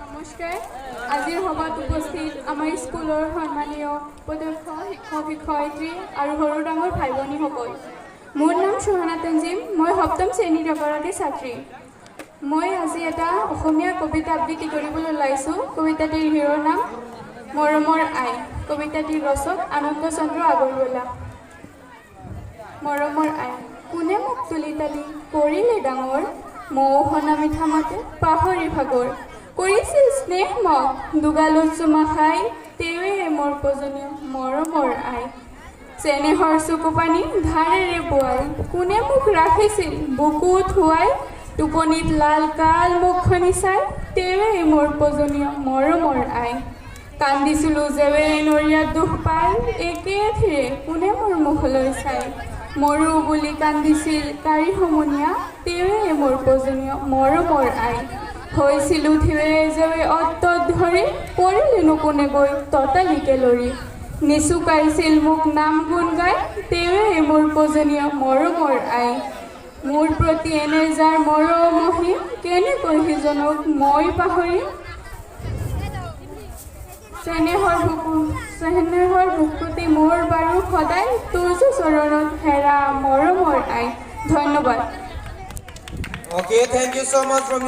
নমস্কাৰ। আজিৰ সভাত উপস্থিত আমাৰ স্কুলৰ সন্মানীয় পদক্ষ শিক্ষক শিক্ষয়িত্ৰী আৰু সৰু ডাঙৰ ভাই ভনীসকল, মোৰ নাম সুহানা তঞ্জিম। মই সপ্তম শ্ৰেণীৰ এগৰাকী ছাত্ৰী। মই আজি এটা অসমীয়া কবিতা আবৃত্তি কৰিবলৈ ওলাইছোঁ। কবিতাটিৰ শিৰোনাম মৰমৰ আই। কবিতাটিৰ ৰচক আনন্দ চন্দ্ৰ আগৰৱালা। মৰমৰ আই। কোনে মোক তুলি তালি কৰিলে ডাঙৰ, মৌ সনা মিঠা মাতে পাহৰি ভাগৰ, কৰিছিল স্নেহ মগ দুগালত চুমা খাই, তেৱে মোৰ পজনীয় মৰমৰ আই। চেনেহৰ চকু পানী ধাৰেৰে বোৱাই, কোনে মোক ৰাখিছিল বুকুত শুৱাই, টোপনিত লাল কাল মুখখনি চাই, তেৱে মোৰ পজনীয় মৰমৰ আই। কান্দিছিলোঁ জেৱেৰে নৰিয়াত দুখ পাই, একে থিৰে কোনে মোৰ মুখলৈ চাই, মৰো বুলি কান্দিছিল কাৰি সমনীয়া, তেৱে মোৰ পজনীয় মৰমৰ আই। হৈছিলোঁ থিৰে জেৱে অতত ধৰি, পৰিলেনো কোনে গৈ ততালিকে লৰি, নিচুকাইছিল মোক নাম গুণ গাই, তেৱে মোৰ পজনীয় মৰমৰ আই। মোৰ প্ৰতি এনে যাৰ মৰম মহিম, কেনেকৈ সিজনক মই পাহৰিম, চেনেহৰ বুকুটি মোৰ বাৰু সদায়, তুৰ্য চৰণত হেৰা মৰমৰ আই। ধন্যবাদ। Okay, thank you so much from